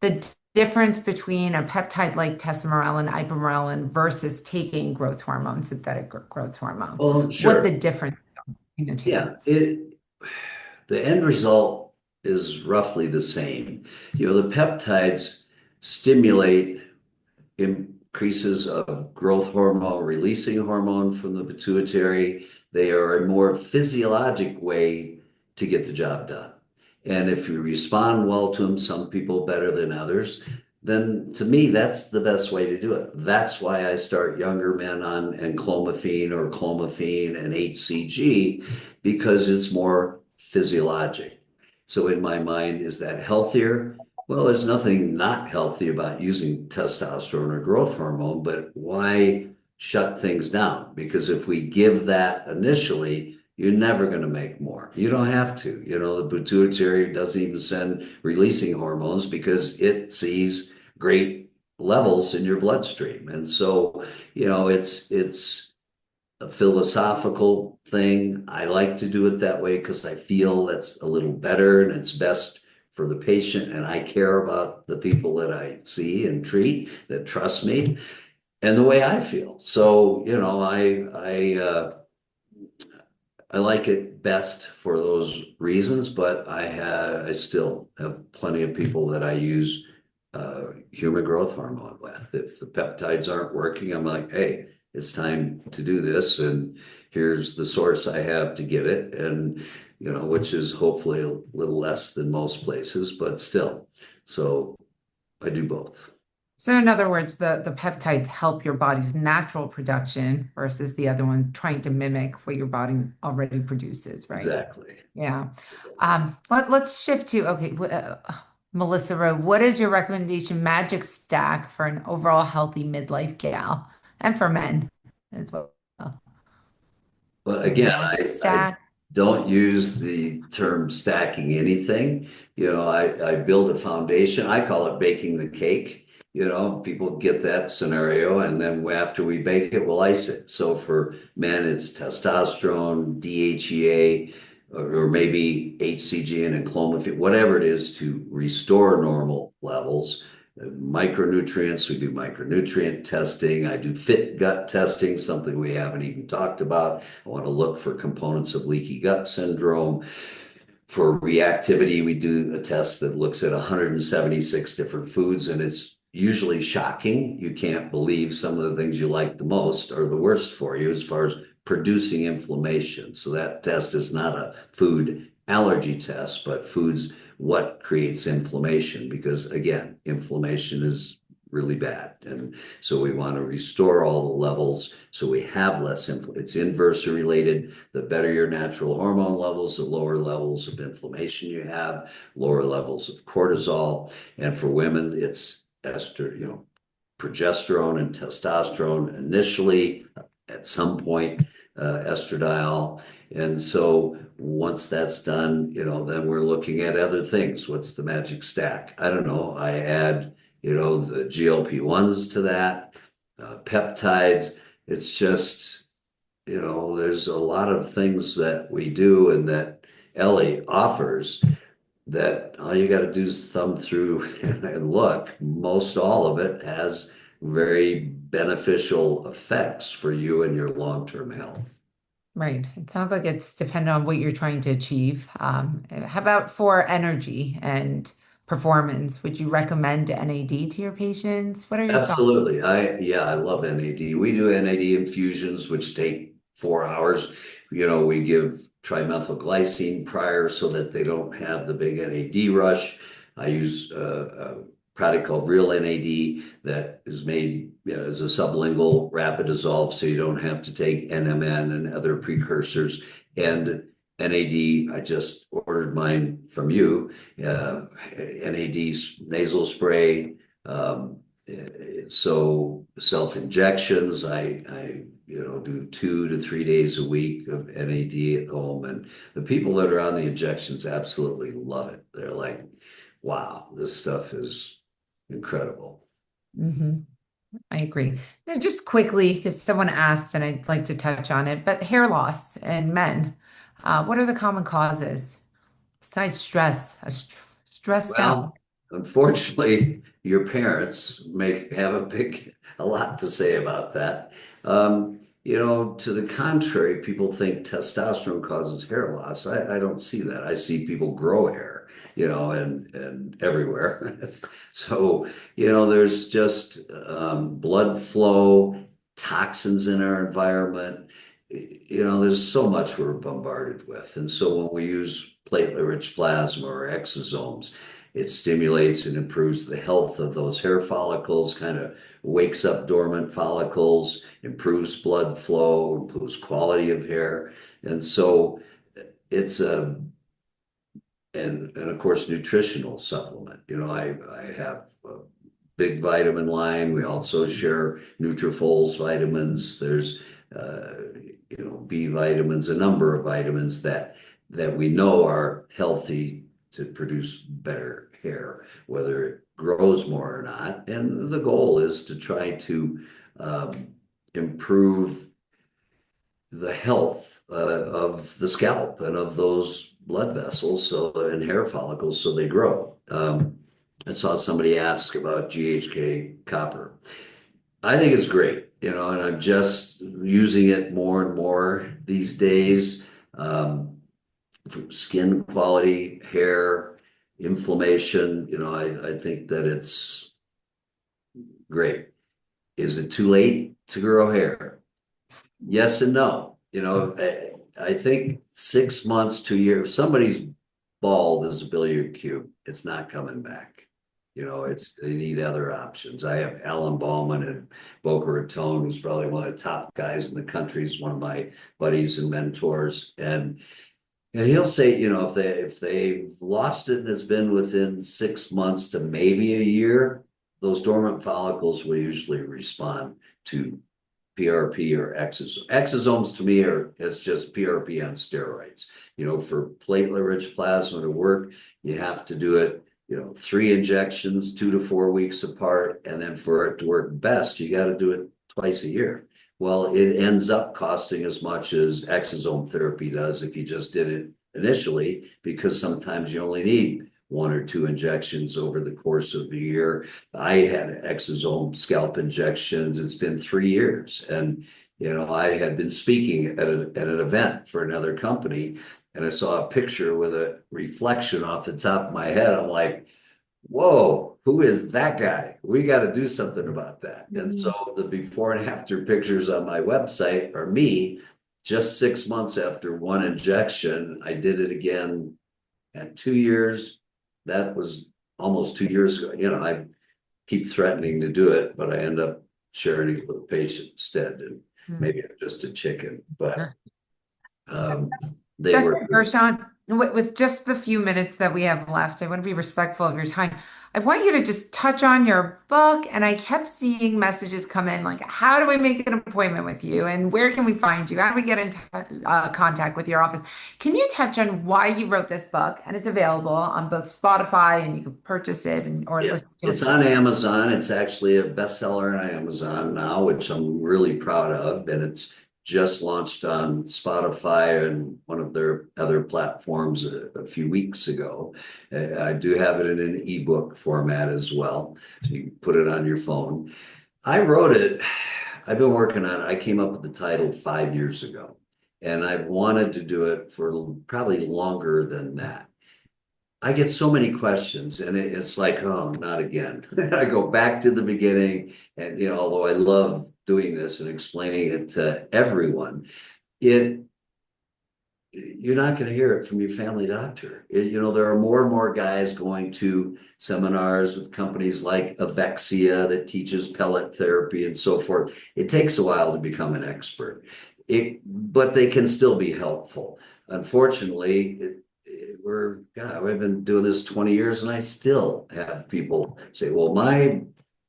the difference between a peptide like tesamorelin, ipamorelin versus taking growth hormone, synthetic growth hormone? Well, What sure. the difference between the two? Yeah, the end result is roughly the same. The peptides stimulate increases of growth hormone, releasing hormone from the pituitary. They are a more physiologic way to get the job done. And if you respond well to them, some people better than others, then to me, that's the best way to do it. That's why I start younger men on enclomiphene or clomiphene and HCG, because it's more physiologic. So in my mind, is that healthier? Well, there's nothing not healthy about using testosterone or growth hormone, but why shut things down? Because if we give that initially, you're never going to make more. You don't have to. The pituitary doesn't even send releasing hormones because it sees great levels in your bloodstream. And so, it's a philosophical thing. I like to do it that way because I feel that's a little better and it's best for the patient. And I care about the people that I see and treat that trust me and the way I feel. So, I like it best for those reasons, but I still have plenty of people that I use human growth hormone with. If the peptides aren't working, I'm like, hey, it's time to do this, and here's the source I have to get it, and which is hopefully a little less than most places, but still. So I do both. So in other words, the peptides help your body's natural production versus the other one trying to mimic what your body already produces, right? Exactly. Yeah. Let's shift to, okay, Melissa Rowe, what is your recommendation magic stack for an overall healthy midlife gal and for men as well? But Your again, magic I stack. don't use the term stacking anything. I build a foundation. I call it baking the cake. People get that scenario, and then after we bake it, we'll ice it. So for men, it's testosterone, DHEA, or maybe HCG and clomiphene, whatever it is to restore normal levels. Micronutrients, we do micronutrient testing. I do fit gut testing, something we haven't even talked about. I want to look for components of leaky gut syndrome. For reactivity, we do a test that looks at 176 different foods, and it's usually shocking. You can't believe some of the things you like the most are the worst for you as far as producing inflammation. So that test is not a food allergy test, but foods what creates inflammation, because again, inflammation is really bad. And so we want to restore all the levels so we have less it's inversely related. The better your natural hormone levels, the lower levels of inflammation you have, lower levels of cortisol. And for women, it's progesterone and testosterone initially, at some point, estradiol. And so once that's done, then we're looking at other things. What's the magic stack? I don't know. I add, the GLP-1s to that, peptides. It's just, there's a lot of things that we do and that Ellie offers that all you got to do is thumb through and look. Most all of it has very beneficial effects for you and your long-term health. Right. It sounds like it's dependent on what you're trying to achieve. How about for energy and performance? Would you recommend NAD to your patients? What are your thoughts? Absolutely. I love NAD. We do NAD infusions, which take 4 hours. We give trimethylglycine prior so that they don't have the big NAD rush. I use a product called Real NAD that is made as a sublingual rapid dissolve, so you don't have to take NMN and other precursors. And NAD, I just ordered mine from you. NAD nasal spray. So self-injections, I do 2 to 3 days a week of NAD at home, and the people that are on the injections absolutely love it. They're like, wow, this stuff is incredible. Hmm. I agree. Now, just quickly, because someone asked and I'd like to touch on it, but hair loss in men, what are the common causes besides stress? Stressed Well, out. unfortunately, your parents have a lot to say about that. To the contrary, people think testosterone causes hair loss. I don't see that. I see people grow hair, and everywhere. So, there's just blood flow, toxins in our environment. There's so much we're bombarded with. And so when we use platelet-rich plasma or exosomes, it stimulates and improves the health of those hair follicles, kind of wakes up dormant follicles, improves blood flow, improves quality of hair. And so it's and of course, nutritional supplement. I have a big vitamin line. We also share Nutrifol's vitamins. There's B vitamins, a number of vitamins that we know are healthy to produce better hair, whether it grows more or not. And the goal is to try to improve the health of the scalp and of those blood vessels and hair follicles so they grow. I saw somebody ask about GHK copper. I think it's great, and I'm just using it more and more these days. For skin quality, hair, inflammation, I think that it's great. Is it too late to grow hair? Yes and no. I think 6 months to a year, if somebody's bald as a billiard cube, it's not coming back. They need other options. I have Alan Ballman at Boca Raton, who's probably one of the top guys in the country. He's one of my buddies and mentors. And he'll say, if they've lost it and it's been within 6 months to maybe a year, those dormant follicles will usually respond to PRP or exosomes. Exosomes to me it's just PRP on steroids. For platelet-rich plasma to work, you have to do it, 3 injections, 2 to 4 weeks apart, and then for it to work best, you got to do it twice a year. Well, it ends up costing as much as exosome therapy does if you just did it initially, because sometimes you only need 1 or 2 injections over the course of a year. I had exosome scalp injections. It's been 3 years. And, I had been speaking at an event for another company, and I saw a picture with a reflection off the top of my head. I'm like, whoa, who is that guy? We got to do something about that. And Mhm. so the before and after pictures on my website are me just 6 months after one injection. I did it again at 2 years. That was almost 2 years ago. I keep threatening to do it, but I end up sharing it with a patient instead. And Mm. maybe I'm just a chicken, but Yeah. um, they were Dr. good. Gershon, with just the few minutes that we have left, I want to be respectful of your time. I want you to just touch on your book. And I kept seeing messages come in like, how do I make an appointment with you? And where can we find you? How do we get in contact with your office? Can you touch on why you wrote this book? And it's available on both Spotify and you can purchase it or Yeah, listen to it's it. on Amazon. It's actually a bestseller on Amazon now, which I'm really proud of. And it's just launched on Spotify and one of their other platforms a few weeks ago. I do have it in an ebook format as well, so you can put it on your phone. I wrote it, I've been working on it. I came up with the title 5 years ago, and I've wanted to do it for probably longer than that. I get so many questions, and it's like, oh, not again. I go back to the beginning, and although I love doing this and explaining it to everyone, it you're not going to hear it from your family doctor. There are more and more guys going to seminars with companies like Avexia that teaches pellet therapy and so forth. It takes a while to become an expert. But they can still be helpful. Unfortunately, God, I've been doing this 20 years and I still have people say, well, my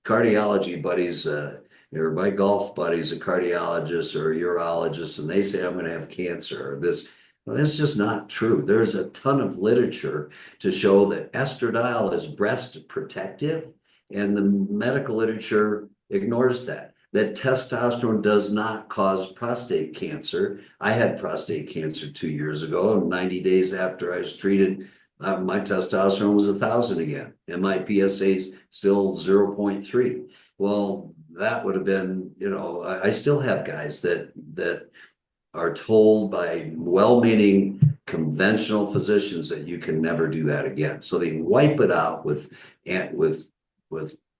cardiology buddies, or my golf buddy's a cardiologist or a urologist, and they say I'm going to have cancer or this. Well, that's just not true. There's a ton of literature to show that estradiol is breast protective, and the medical literature ignores that. That testosterone does not cause prostate cancer. I had prostate cancer 2 years ago, and 90 days after I was treated, my testosterone was 1,000 again, and my PSA's still 0.3. Well, that would have been, I still have guys that are told by well-meaning conventional physicians that you can never do that again. So they wipe it out with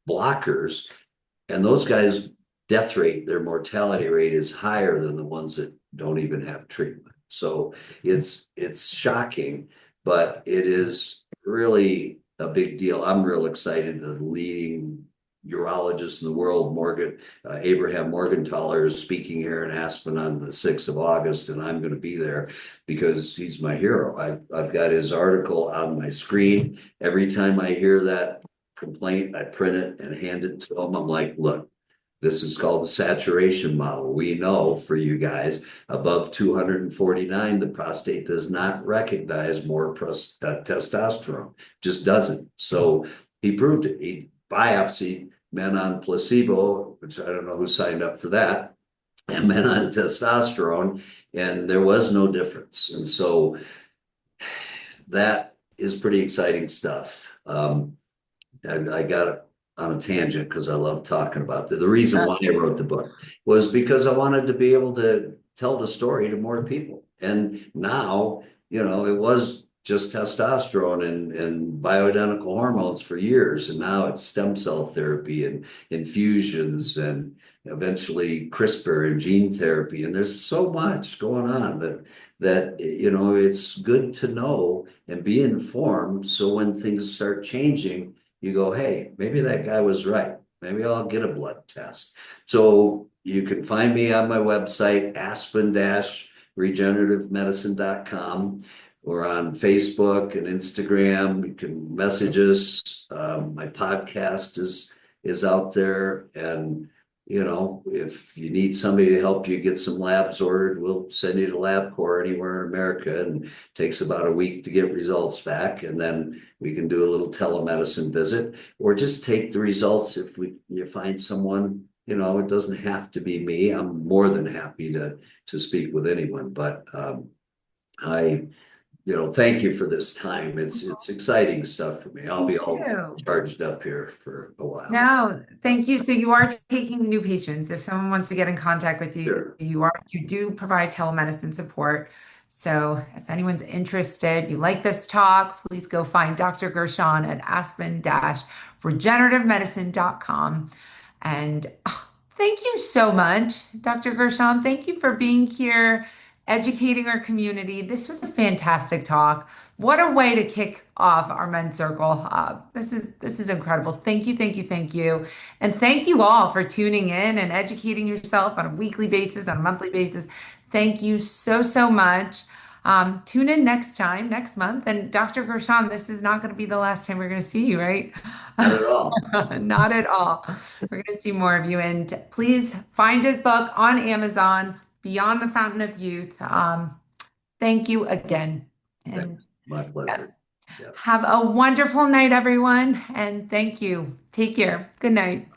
blockers, and those guys' death rate, their mortality rate is higher than the ones that don't even have treatment. So it's shocking, but it is really a big deal. I'm real excited. The leading urologist in the world, Abraham Morgentaler, is speaking here in Aspen on the 6th of August, and I'm going to be there because he's my hero. I've got his article on my screen. Every time I hear that complaint, I print it and hand it to him. I'm like, look, this is called the saturation model. We know for you guys above 249, the prostate does not recognize more testosterone, just doesn't. So he proved it. He biopsied men on placebo, which I don't know who signed up for that, and men on testosterone, and there was no difference. And so that is pretty exciting stuff. I got on a tangent because I love talking about the reason why I wrote the book was because I wanted to be able to tell the story to more people. And now, it was just testosterone and bioidentical hormones for years. And now it's stem cell therapy and infusions and eventually CRISPR and gene therapy. And there's so much going on that it's good to know and be informed. So when things start changing, you go, hey, maybe that guy was right. Maybe I'll get a blood test. So you can find me on my website, aspen-regenerativemedicine.com. We're on Facebook and Instagram. You can message us. My podcast is out there. And if you need somebody to help you get some labs ordered, we'll send you to LabCorp anywhere in America, and it takes about a week to get results back. And then we can do a little telemedicine visit, or just take the results if you find someone. It doesn't have to be me. I'm more than happy to speak with anyone. But I thank you for this time. It's exciting stuff for me. I'll be Thank all you. charged up here for a while. No, thank you. So you are taking new patients. If someone wants to get in contact with you, Sure. you do provide telemedicine support. So if anyone's interested, you like this talk, please go find Dr. Gershon at aspen-regenerativemedicine.com. And thank you so much, Dr. Gershon. Thank you for being here educating our community. This was a fantastic talk. What a way to kick off our men's circle. This is incredible. Thank you, thank you, thank you. And thank you all for tuning in and educating yourself on a weekly basis, on a monthly basis. Thank you so, so much. Tune in next time, next month. And Dr. Gershon, this is not going to be the last time we're going to see you, right? Not at all. Not at all. We're going to see more of you. And please find his book on Amazon, Beyond the Fountain of Youth. Thank you again. And Thanks. My yeah, pleasure. Yeah. have a wonderful night, everyone. And thank you. Take care. Good night.